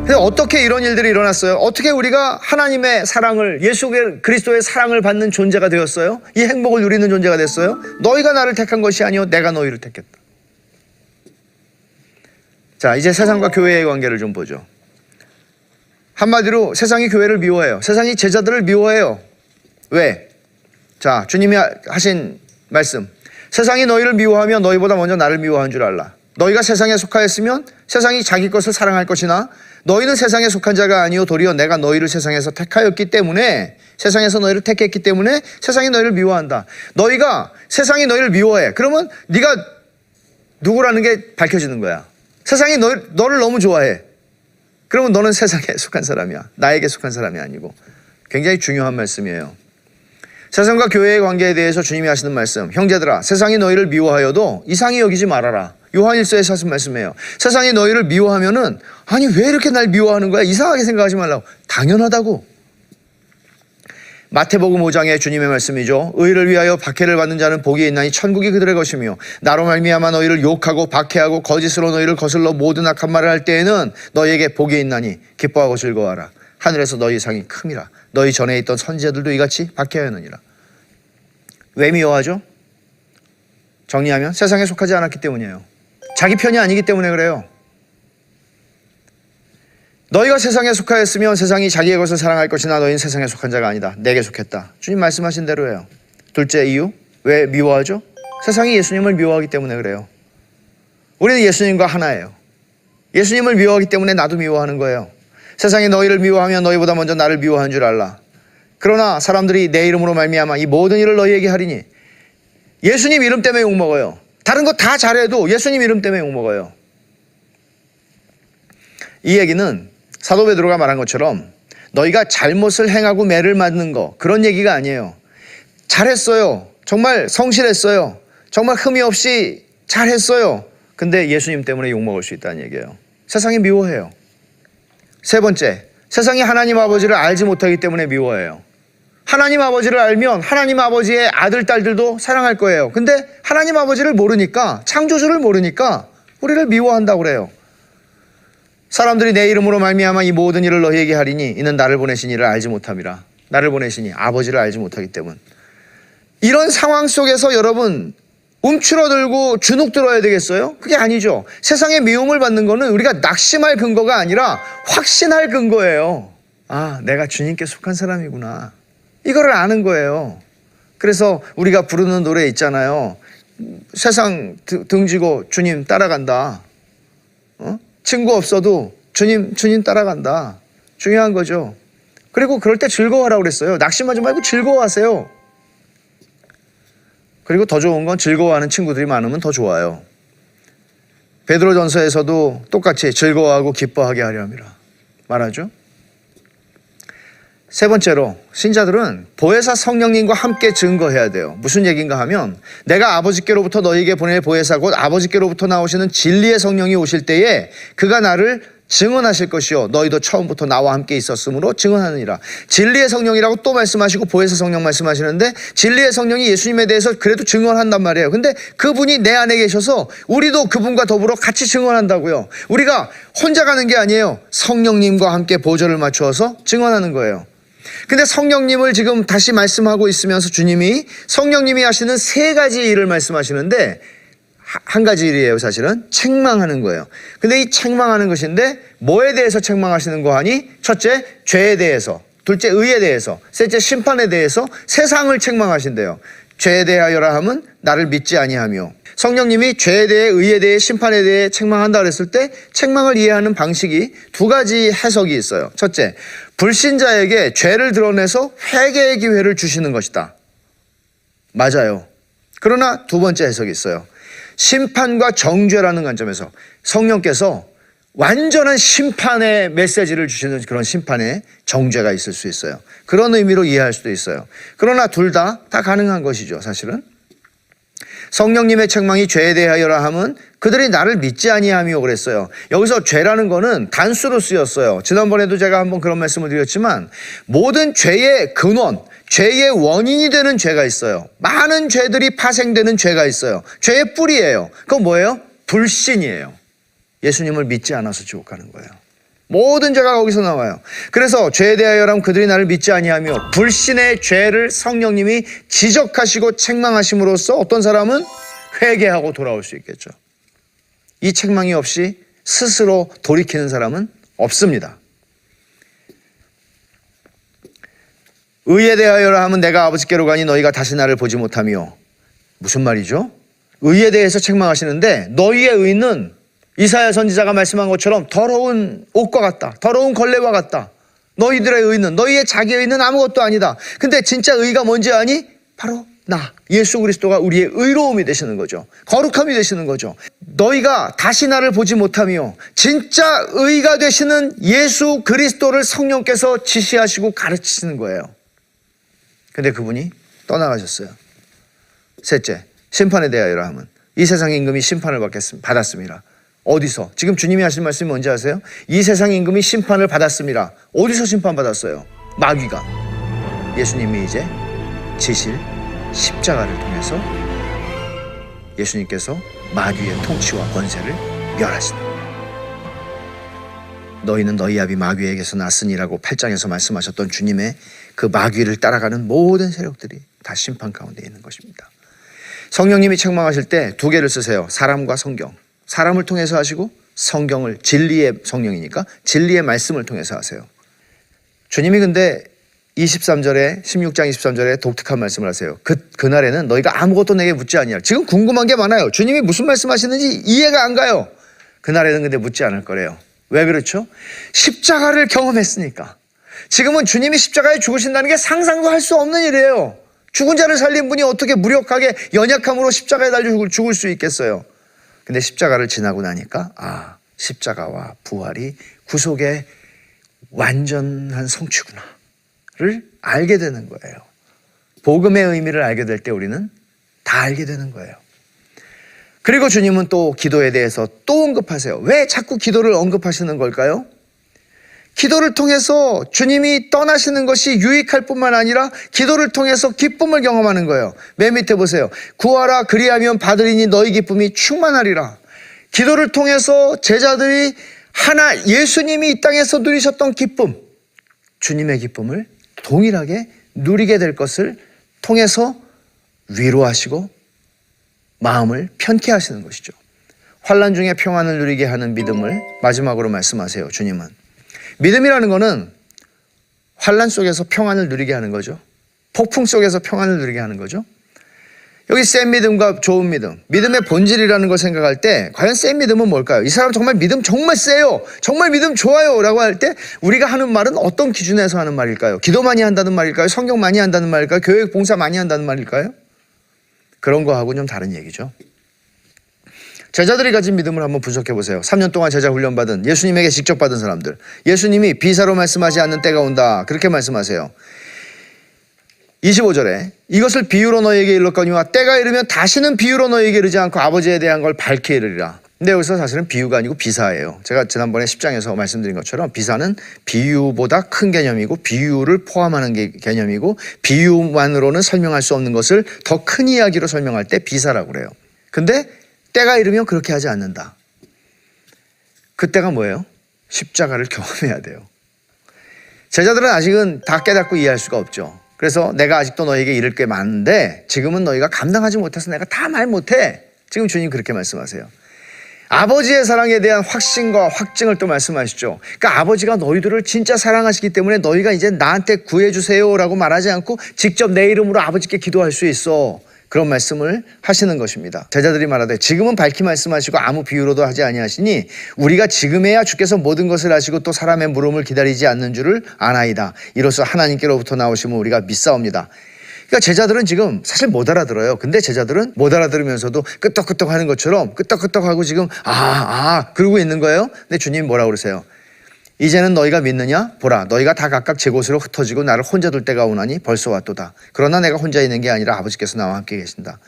근데 어떻게 이런 일들이 일어났어요? 어떻게 우리가 하나님의 사랑을, 예수 그리스도의 사랑을 받는 존재가 되었어요? 이 행복을 누리는 존재가 됐어요? 너희가 나를 택한 것이 아니요 내가 너희를 택했다. 자, 이제 세상과 교회의 관계를 좀 보죠. 한마디로 세상이 교회를 미워해요. 세상이 제자들을 미워해요. 왜? 자, 주님이 하신 말씀. 세상이 너희를 미워하면 너희보다 먼저 나를 미워한 줄 알라. 너희가 세상에 속하였으면 세상이 자기 것을 사랑할 것이나 너희는 세상에 속한 자가 아니요 도리어 내가 너희를 세상에서 택하였기 때문에, 세상에서 너희를 택했기 때문에 세상이 너희를 미워한다. 너희가 세상이 너희를 미워해. 그러면 네가 누구라는 게 밝혀지는 거야. 세상이 너를 너무 좋아해. 그러면 너는 세상에 속한 사람이야. 나에게 속한 사람이 아니고. 굉장히 중요한 말씀이에요. 세상과 교회의 관계에 대해서 주님이 하시는 말씀. 형제들아, 세상이 너희를 미워하여도 이상히 여기지 말아라. 요한일서에서 하신 말씀이에요. 세상이 너희를 미워하면은 아니 왜 이렇게 날 미워하는 거야? 이상하게 생각하지 말라고. 당연하다고. 마태복음 5장의 주님의 말씀이죠. 의를 위하여 박해를 받는 자는 복이 있나니 천국이 그들의 것이며 나로 말미암아 너희를 욕하고 박해하고 거짓으로 너희를 거슬러 모든 악한 말을 할 때에는 너희에게 복이 있나니 기뻐하고 즐거워하라. 하늘에서 너희 상이 큼이라. 너희 전에 있던 선지자들도 이같이 박해하였느니라. 왜 미워하죠? 정리하면 세상에 속하지 않았기 때문이에요. 자기 편이 아니기 때문에 그래요. 너희가 세상에 속하였으면 세상이 자기의 것을 사랑할 것이나 너희는 세상에 속한 자가 아니다. 내게 속했다. 주님 말씀하신 대로예요. 둘째 이유, 왜 미워하죠? 세상이 예수님을 미워하기 때문에 그래요. 우리는 예수님과 하나예요. 예수님을 미워하기 때문에 나도 미워하는 거예요. 세상이 너희를 미워하면 너희보다 먼저 나를 미워한 줄 알라. 그러나 사람들이 내 이름으로 말미암아 이 모든 일을 너희에게 하리니, 예수님 이름 때문에 욕먹어요. 다른 거 다 잘해도 예수님 이름 때문에 욕먹어요. 이 얘기는 사도 베드로가 말한 것처럼 너희가 잘못을 행하고 매를 맞는 거, 그런 얘기가 아니에요. 잘했어요. 정말 성실했어요. 정말 흠이 없이 잘했어요. 근데 예수님 때문에 욕먹을 수 있다는 얘기예요. 세상이 미워해요. 세 번째, 세상이 하나님 아버지를 알지 못하기 때문에 미워해요. 하나님 아버지를 알면 하나님 아버지의 아들, 딸들도 사랑할 거예요. 근데 하나님 아버지를 모르니까, 창조주를 모르니까 우리를 미워한다고 그래요. 사람들이 내 이름으로 말미암아 이 모든 일을 너희에게 하리니 이는 나를 보내신 이를 알지 못함이라. 나를 보내시니 아버지를 알지 못하기 때문. 이런 상황 속에서 여러분 움츠러들고 주눅들어야 되겠어요? 그게 아니죠. 세상의 미움을 받는 거는 우리가 낙심할 근거가 아니라 확신할 근거예요. 아, 내가 주님께 속한 사람이구나. 이거를 아는 거예요. 그래서 우리가 부르는 노래 있잖아요. 세상 등지고 주님 따라간다. 친구 없어도 주님 따라간다. 중요한 거죠. 그리고 그럴 때 즐거워하라고 그랬어요. 낙심하지 말고 즐거워하세요. 그리고 더 좋은 건 즐거워하는 친구들이 많으면 더 좋아요. 베드로전서에서도 똑같이 즐거워하고 기뻐하게 하려 함이라 말하죠. 세 번째로, 신자들은 보혜사 성령님과 함께 증거해야 돼요. 무슨 얘기인가 하면, 내가 아버지께로부터 너희에게 보낼 보혜사 곧 아버지께로부터 나오시는 진리의 성령이 오실 때에 그가 나를 증언하실 것이요 너희도 처음부터 나와 함께 있었으므로 증언하느니라. 진리의 성령이라고 또 말씀하시고 보혜사 성령 말씀하시는데, 진리의 성령이 예수님에 대해서 그래도 증언한단 말이에요. 근데 그분이 내 안에 계셔서 우리도 그분과 더불어 같이 증언한다고요. 우리가 혼자 가는 게 아니에요. 성령님과 함께 보조를 맞추어서 증언하는 거예요. 근데 성령님을 지금 다시 말씀하고 있으면서 주님이 성령님이 하시는 세 가지 일을 말씀하시는데, 한 가지 일이에요. 사실은 책망하는 거예요. 근데 이 책망하는 것인데 뭐에 대해서 책망하시는 거 하니? 첫째, 죄에 대해서. 둘째, 의에 대해서. 셋째, 심판에 대해서. 세상을 책망하신대요. 죄에 대하여라 함은 나를 믿지 아니하며. 성령님이 죄에 대해, 의에 대해, 심판에 대해 책망한다 그랬을 때 책망을 이해하는 방식이 두 가지 해석이 있어요. 첫째, 불신자에게 죄를 드러내서 회개의 기회를 주시는 것이다. 맞아요. 그러나 두 번째 해석이 있어요. 심판과 정죄라는 관점에서 성령께서 완전한 심판의 메시지를 주시는 그런 심판의 정죄가 있을 수 있어요. 그런 의미로 이해할 수도 있어요. 그러나 둘 다 가능한 것이죠. 사실은 성령님의 책망이 죄에 대하여라 함은 그들이 나를 믿지 아니하며 그랬어요. 여기서 죄라는 거는 단수로 쓰였어요. 지난번에도 제가 한번 그런 말씀을 드렸지만, 모든 죄의 근원, 죄의 원인이 되는 죄가 있어요. 많은 죄들이 파생되는 죄가 있어요. 죄의 뿌리예요. 그건 뭐예요? 불신이에요. 예수님을 믿지 않아서 지옥 가는 거예요. 모든 죄가 거기서 나와요. 그래서 죄에 대하여라면 그들이 나를 믿지 아니하며 불신의 죄를 성령님이 지적하시고 책망하심으로써 어떤 사람은 회개하고 돌아올 수 있겠죠. 이 책망이 없이 스스로 돌이키는 사람은 없습니다. 의에 대하여라 하면 내가 아버지께로 가니 너희가 다시 나를 보지 못하며. 무슨 말이죠? 의에 대해서 책망하시는데 너희의 의는 이사야 선지자가 말씀한 것처럼 더러운 옷과 같다. 더러운 걸레와 같다. 너희들의 의는, 너희의 자기 의는 아무것도 아니다. 근데 진짜 의가 뭔지 아니? 바로 나, 예수 그리스도가 우리의 의로움이 되시는 거죠. 거룩함이 되시는 거죠. 너희가 다시 나를 보지 못하며 진짜 의가 되시는 예수 그리스도를 성령께서 지시하시고 가르치시는 거예요. 근데 그분이 떠나가셨어요. 셋째, 심판에 대하여라 하면 이 세상 임금이 심판을 받았습니다. 어디서? 지금 주님이 하신 말씀이 뭔지 아세요? 이 세상 임금이 심판을 받았습니다. 어디서 심판받았어요? 마귀가. 예수님이 이제 지실 십자가를 통해서 예수님께서 마귀의 통치와 권세를 멸하신다. 너희는 너희 아비 마귀에게서 났으니라고 8장에서 말씀하셨던 주님의 그 마귀를 따라가는 모든 세력들이 다 심판 가운데 있는 것입니다. 성령님이 책망하실 때 두 개를 쓰세요. 사람과 성경. 사람을 통해서 하시고 성경을, 진리의 성령이니까 진리의 말씀을 통해서 하세요. 주님이 근데 23절에 16장 23절에 독특한 말씀을 하세요. 그날에는 너희가 아무것도 내게 묻지 아니하라. 지금 궁금한 게 많아요. 주님이 무슨 말씀하시는지 이해가 안 가요. 그날에는 근데 묻지 않을 거래요. 왜 그렇죠? 십자가를 경험했으니까. 지금은 주님이 십자가에 죽으신다는 게 상상도 할 수 없는 일이에요. 죽은 자를 살린 분이 어떻게 무력하게 연약함으로 십자가에 달려 죽을 수 있겠어요. 근데 십자가를 지나고 나니까 십자가와 부활이 구속의 완전한 성취구나를 알게 되는 거예요. 복음의 의미를 알게 될 때 우리는 다 알게 되는 거예요. 그리고 주님은 또 기도에 대해서 또 언급하세요. 왜 자꾸 기도를 언급하시는 걸까요? 기도를 통해서 주님이 떠나시는 것이 유익할 뿐만 아니라 기도를 통해서 기쁨을 경험하는 거예요. 맨 밑에 보세요. 구하라 그리하면 받으리니 너희 기쁨이 충만하리라. 기도를 통해서 제자들이 하나 예수님이 이 땅에서 누리셨던 기쁨, 주님의 기쁨을 동일하게 누리게 될 것을 통해서 위로하시고 마음을 편케 하시는 것이죠. 환난 중에 평안을 누리게 하는 믿음을 마지막으로 말씀하세요. 주님은. 믿음이라는 거는 환난 속에서 평안을 누리게 하는 거죠. 폭풍 속에서 평안을 누리게 하는 거죠. 여기 센 믿음과 좋은 믿음, 믿음의 본질이라는 걸 생각할 때 과연 센 믿음은 뭘까요? 이 사람 정말 믿음 정말 세요. 정말 믿음 좋아요 라고 할 때 우리가 하는 말은 어떤 기준에서 하는 말일까요? 기도 많이 한다는 말일까요? 성경 많이 한다는 말일까요? 교회 봉사 많이 한다는 말일까요? 그런 거하고는 좀 다른 얘기죠. 제자들이 가진 믿음을 한번 분석해 보세요. 3년 동안 제자 훈련받은 예수님에게 직접 받은 사람들. 예수님이 비사로 말씀하지 않는 때가 온다. 그렇게 말씀하세요. 25절에 이것을 비유로 너희에게 일렀거니와 때가 이르면 다시는 비유로 너희에게 이르지 않고 아버지에 대한 걸 밝히 이르리라. 근데 여기서 사실은 비유가 아니고 비사예요. 제가 지난번에 10장에서 말씀드린 것처럼 비사는 비유보다 큰 개념이고 비유를 포함하는 개념이고 비유만으로는 설명할 수 없는 것을 더 큰 이야기로 설명할 때 비사라고 그래요. 근데 때가 이르면 그렇게 하지 않는다. 그때가 뭐예요? 십자가를 경험해야 돼요. 제자들은 아직은 다 깨닫고 이해할 수가 없죠. 그래서 내가 아직도 너에게 이를 게 많은데 지금은 너희가 감당하지 못해서 내가 다 말 못해. 지금 주님 그렇게 말씀하세요. 아버지의 사랑에 대한 확신과 확증을 또 말씀하시죠. 그러니까 아버지가 너희들을 진짜 사랑하시기 때문에 너희가 이제 나한테 구해주세요라고 말하지 않고 직접 내 이름으로 아버지께 기도할 수 있어. 그런 말씀을 하시는 것입니다. 제자들이 말하되 지금은 밝히 말씀하시고 아무 비유로도 하지 아니하시니 우리가 지금에야 주께서 모든 것을 아시고 또 사람의 물음을 기다리지 않는 줄을 아나이다. 이로써 하나님께로부터 나오심을 우리가 믿사옵니다. 그러니까 제자들은 지금 사실 못 알아들어요. 근데 제자들은 못 알아들으면서도 끄떡끄떡 하는 것처럼 끄떡끄떡 하고 지금 그러고 있는 거예요. 근데 주님 뭐라고 그러세요? 이제는 너희가 믿느냐? 보라, 너희가 다 각각 제 곳으로 흩어지고 나를 혼자 둘 때가 오나니 벌써 왔도다. 그러나 내가 혼자 있는 게 아니라 아버지께서 나와 함께 계신다.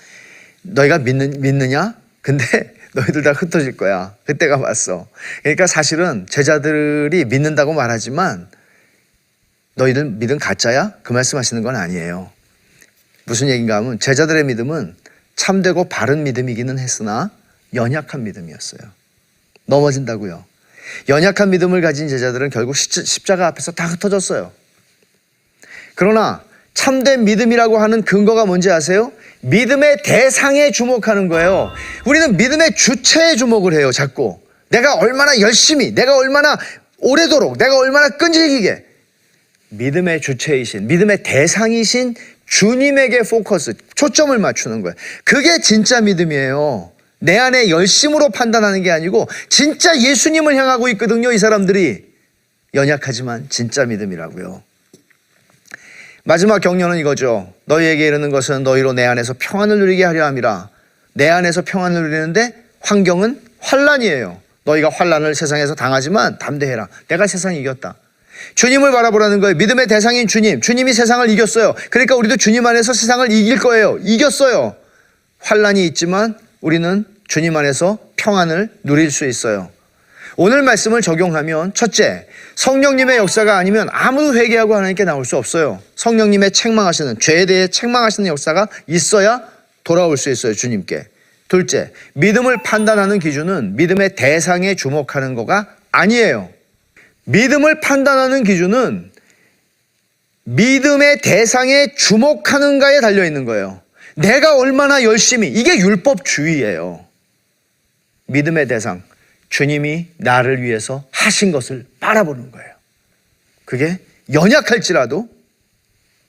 너희가 믿느냐? 근데 너희들 다 흩어질 거야. 그때가 왔어. 그러니까 사실은 제자들이 믿는다고 말하지만 너희들 믿음 가짜야? 그 말씀하시는 건 아니에요. 무슨 얘기인가 하면 제자들의 믿음은 참되고 바른 믿음이기는 했으나 연약한 믿음이었어요. 넘어진다고요. 연약한 믿음을 가진 제자들은 결국 십자가 앞에서 다 흩어졌어요. 그러나 참된 믿음이라고 하는 근거가 뭔지 아세요? 믿음의 대상에 주목하는 거예요. 우리는 믿음의 주체에 주목을 해요, 자꾸. 내가 얼마나 열심히, 내가 얼마나 오래도록, 내가 얼마나 끈질기게. 믿음의 주체이신, 믿음의 대상이신 주님에게 포커스, 초점을 맞추는 거예요. 그게 진짜 믿음이에요. 내 안에 열심으로 판단하는 게 아니고 진짜 예수님을 향하고 있거든요, 이 사람들이. 연약하지만 진짜 믿음이라고요. 마지막 격려는 이거죠. 너희에게 이르는 것은 너희로 내 안에서 평안을 누리게 하려 함이라. 내 안에서 평안을 누리는데 환경은 환란이에요. 너희가 환란을 세상에서 당하지만 담대해라. 내가 세상을 이겼다. 주님을 바라보라는 거예요. 믿음의 대상인 주님. 주님이 세상을 이겼어요. 그러니까 우리도 주님 안에서 세상을 이길 거예요. 이겼어요. 환란이 있지만 우리는 주님 안에서 평안을 누릴 수 있어요. 오늘 말씀을 적용하면 첫째, 성령님의 역사가 아니면 아무도 회개하고 하나님께 나올 수 없어요. 성령님의 책망하시는, 죄에 대해 책망하시는 역사가 있어야 돌아올 수 있어요, 주님께. 둘째, 믿음을 판단하는 기준은 믿음의 대상에 주목하는 거가 아니에요. 믿음을 판단하는 기준은 믿음의 대상에 주목하는가에 달려있는 거예요. 내가 얼마나 열심히, 이게 율법주의예요. 믿음의 대상, 주님이 나를 위해서 하신 것을 바라보는 거예요. 그게 연약할지라도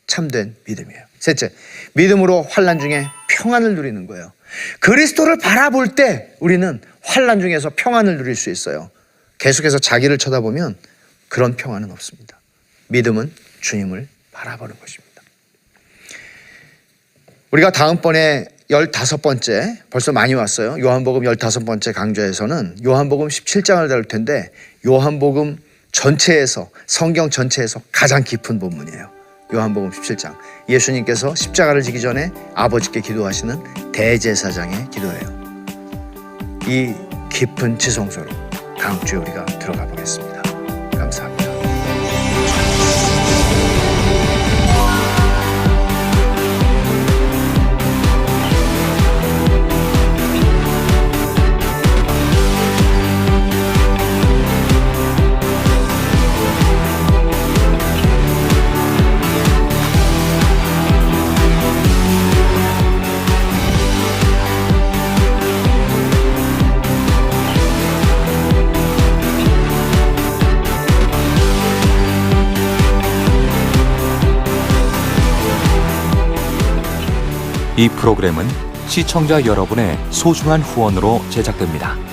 참된 믿음이에요. 셋째, 믿음으로 환난 중에 평안을 누리는 거예요. 그리스도를 바라볼 때 우리는 환난 중에서 평안을 누릴 수 있어요. 계속해서 자기를 쳐다보면 그런 평안은 없습니다. 믿음은 주님을 바라보는 것입니다. 우리가 다음번에 15번째, 벌써 많이 왔어요. 요한복음 15번째 강좌에서는 요한복음 17장을 다룰 텐데 요한복음 전체에서, 성경 전체에서 가장 깊은 본문이에요. 요한복음 17장. 예수님께서 십자가를 지기 전에 아버지께 기도하시는 대제사장의 기도예요. 이 깊은 지성소로 다음 주에 우리가 들어가 보겠습니다. 감사합니다. 이 프로그램은 시청자 여러분의 소중한 후원으로 제작됩니다.